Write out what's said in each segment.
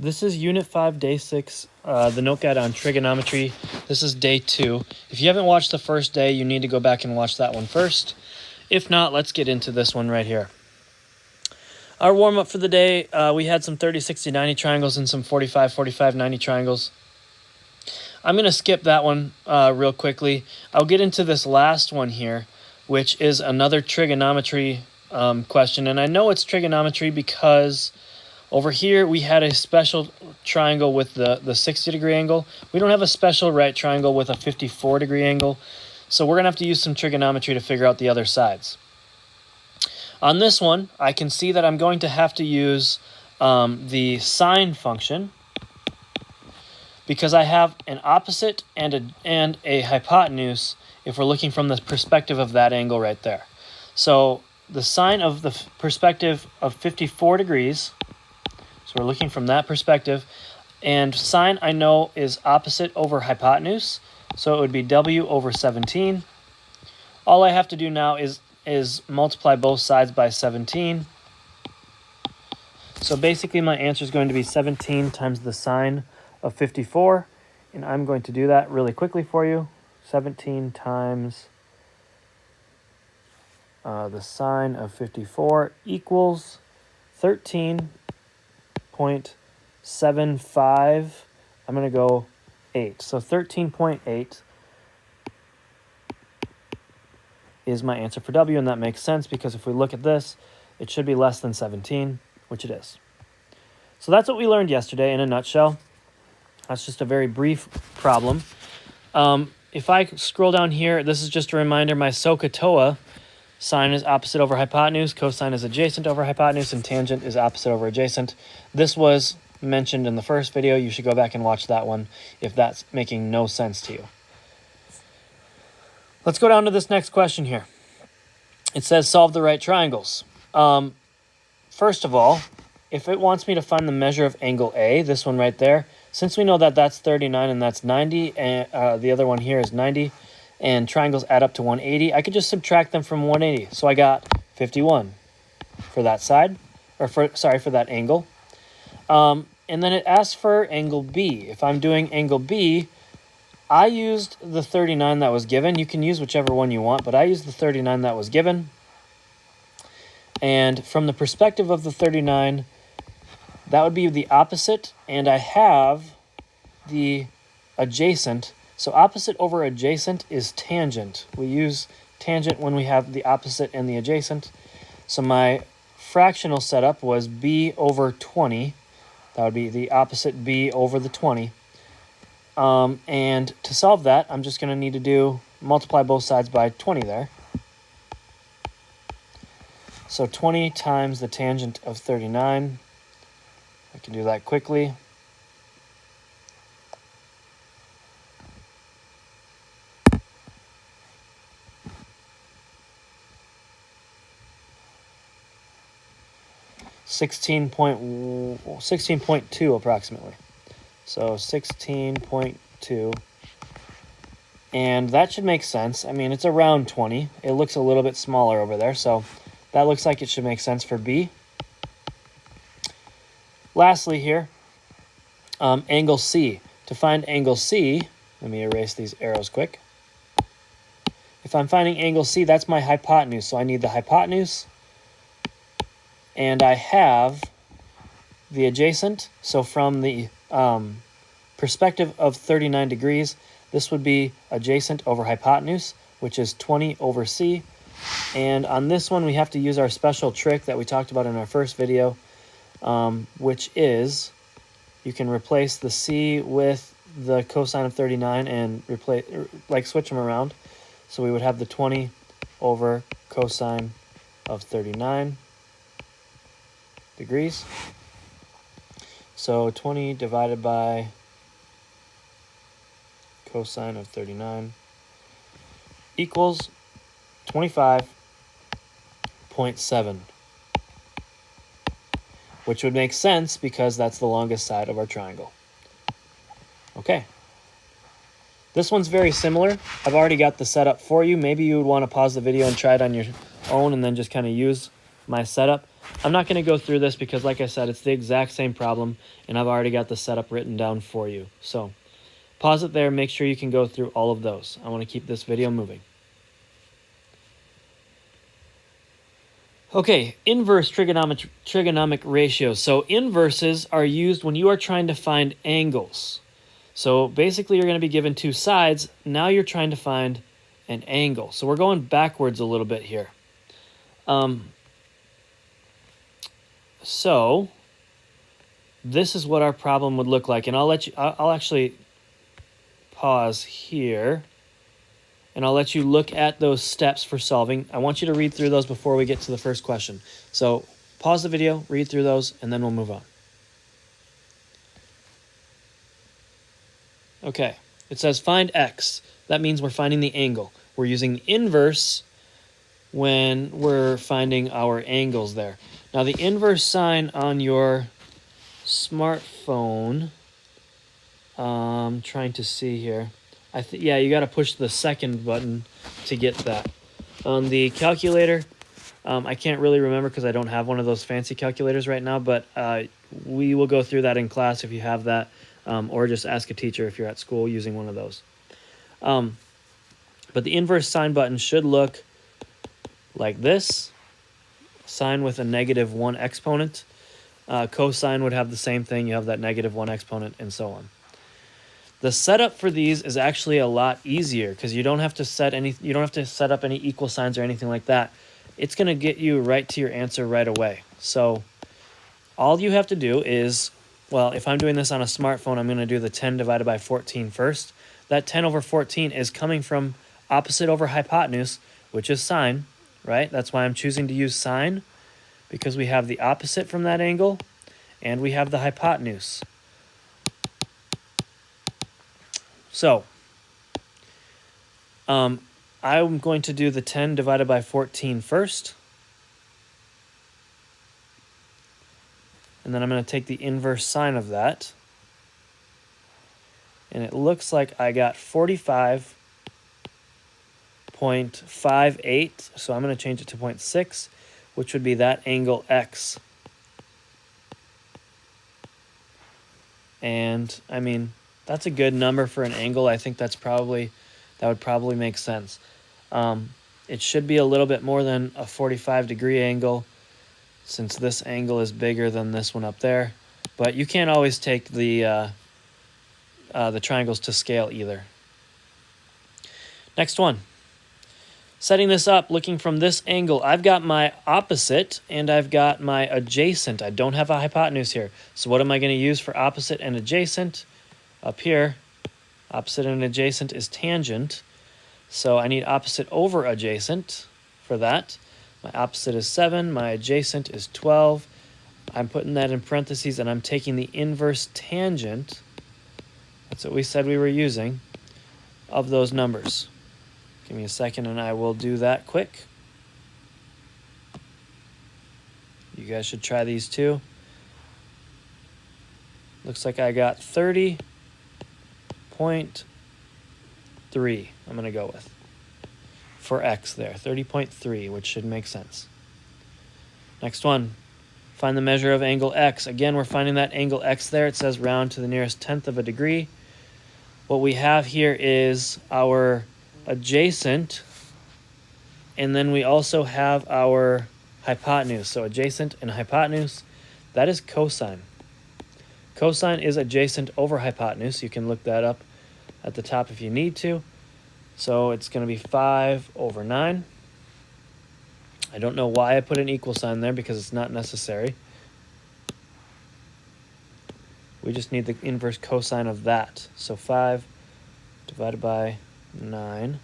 This is Unit 5, Day 6, the note guide on trigonometry. This is Day 2. If you haven't watched the first day, you need to go back and watch that one first. If not, let's get into this one right here. Our warm-up for the day, we had some 30, 60, 90 triangles and some 45, 45, 90 triangles. I'm going to skip that one real quickly. I'll get into this last one here, which is another trigonometry question. And I know it's trigonometry because over here we had a special triangle with the 60-degree angle. We don't have a special right triangle with a 54-degree angle. So we're going to have to use some trigonometry to figure out the other sides. On this one, I can see that I'm going to have to use the sine function because I have an opposite and a hypotenuse if we're looking from the perspective of that angle right there. So the sine of the perspective of 54 degrees, so we're looking from that perspective, and sine I know is opposite over hypotenuse, so it would be W over 17. All I have to do now is multiply both sides by 17. So basically my answer is going to be 17 times the sine of 54, and I'm going to do that really quickly for you. 17 times the sine of 54 equals 13.75. I'm going to go 8. So 13.8 is my answer for W, and that makes sense because if we look at this, it should be less than 17, which it is. So that's what we learned yesterday in a nutshell. That's just a very brief problem. If I scroll down here, this is just a reminder, my SOHCAHTOA, sine is opposite over hypotenuse, cosine is adjacent over hypotenuse, and tangent is opposite over adjacent. This was mentioned in the first video. You should go back and watch that one if that's making no sense to you. Let's go down to this next question here. It says solve the right triangles. First of all, if it wants me to find the measure of angle A, this one right there, since we know that that's 39 and that's 90, and the other one here is 90, and triangles add up to 180, I could just subtract them from 180. So I got 51 for that side, or for that angle. And then it asks for angle B. If I'm doing angle B, I used the 39 that was given. You can use whichever one you want, but I used the 39 that was given. And from the perspective of the 39, that would be the opposite, and I have the adjacent. So opposite over adjacent is tangent. We use tangent when we have the opposite and the adjacent. So my fractional setup was B over 20. That would be the opposite B over the 20. And to solve that, I'm just going to need to multiply both sides by 20 there. So 20 times the tangent of 39. I can do that quickly. $16.2 approximately. So 16.2. And that should make sense. I mean, it's around 20. It looks a little bit smaller over there, so that looks like it should make sense for B. Lastly here, angle C. To find angle C, let me erase these arrows quick. If I'm finding angle C, that's my hypotenuse. So I need the hypotenuse, and I have the adjacent. So from the perspective of 39 degrees, this would be adjacent over hypotenuse, which is 20 over C. And on this one, we have to use our special trick that we talked about in our first video, which is you can replace the C with the cosine of 39 and switch them around. So we would have the 20 over cosine of 39 degrees. So 20 divided by cosine of 39 equals 25.7, which would make sense because that's the longest side of our triangle. Okay. This one's very similar. I've already got the setup for you. Maybe you would want to pause the video and try it on your own and then just kind of use my setup. I'm not going to go through this because, like I said, it's the exact same problem, and I've already got the setup written down for you. So pause it there. Make sure you can go through all of those. I want to keep this video moving. Okay, inverse trigonomic ratios. So inverses are used when you are trying to find angles. So basically you're going to be given two sides. Now you're trying to find an angle. So we're going backwards a little bit here. So this is what our problem would look like. And I'll actually pause here. And I'll let you look at those steps for solving. I want you to read through those before we get to the first question. So pause the video, read through those, and then we'll move on. Okay, it says find x. That means we're finding the angle. We're using the inverse when we're finding our angles there. Now the inverse sign on your smartphone, I'm trying to see here. Yeah, you got to push the second button to get that. On the calculator, I can't really remember because I don't have one of those fancy calculators right now, but we will go through that in class if you have that, or just ask a teacher if you're at school using one of those. But the inverse sine button should look like this. Sine with a -1 exponent. Cosine would have the same thing. You have that -1 exponent and so on. The setup for these is actually a lot easier because you don't have to set up any equal signs or anything like that. It's going to get you right to your answer right away. So all you have to do is, well, if I'm doing this on a smartphone, I'm going to do the 10 divided by 14 first. That 10 over 14 is coming from opposite over hypotenuse, which is sine, right? That's why I'm choosing to use sine, because we have the opposite from that angle and we have the hypotenuse. So I'm going to do the 10 divided by 14 first. And then I'm going to take the inverse sine of that. And it looks like I got 45.58. So I'm going to change it to 0.6, which would be that angle x. And I mean, that's a good number for an angle. I think that would probably make sense. It should be a little bit more than a 45-degree angle, since this angle is bigger than this one up there. But you can't always take the triangles to scale either. Next one. Setting this up, looking from this angle, I've got my opposite and I've got my adjacent. I don't have a hypotenuse here. So what am I going to use for opposite and adjacent? Up here, opposite and adjacent is tangent. So I need opposite over adjacent for that. My opposite is 7, my adjacent is 12. I'm putting that in parentheses and I'm taking the inverse tangent. That's what we said we were using of those numbers. Give me a second and I will do that quick. You guys should try these too. Looks like I got 30.3 I'm going to go with for x there, 30.3, which should make sense. Next one, find the measure of angle x. Again, we're finding that angle x there. It says round to the nearest tenth of a degree. What we have here is our adjacent, and then we also have our hypotenuse. So adjacent and hypotenuse, that is cosine. Cosine is adjacent over hypotenuse. You can look that up at the top if you need to. So it's going to be 5 over 9. I don't know why I put an equal sign there because it's not necessary. We just need the inverse cosine of that. So 5 divided by 9.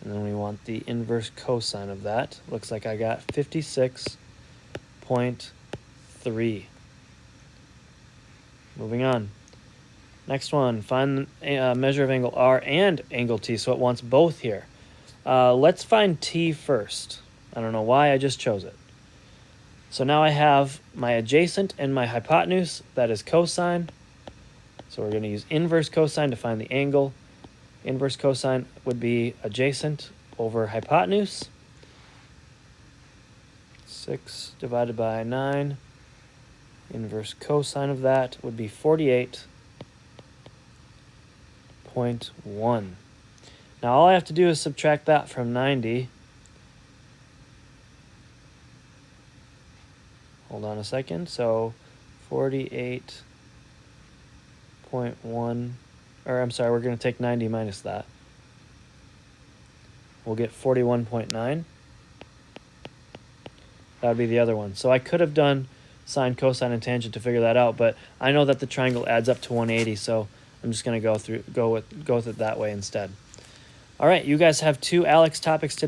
And then we want the inverse cosine of that. Looks like I got 56.3. Moving on. Next one, find the measure of angle R and angle T. So it wants both here. Let's find T first. I don't know why I just chose it. So now I have my adjacent and my hypotenuse. That is cosine. So we're going to use inverse cosine to find the angle. Inverse cosine would be adjacent over hypotenuse. Let's 6 divided by 9. Inverse cosine of that would be 48.1. Now all I have to do is subtract that from 90. Hold on a second. So 48.1, or I'm sorry, we're going to take 90 minus that. We'll get 41.9. That would be the other one. So I could have done sine, cosine, and tangent to figure that out, but I know that the triangle adds up to 180, so I'm just going to go with it that way instead. All right, you guys have 2 Alex topics today.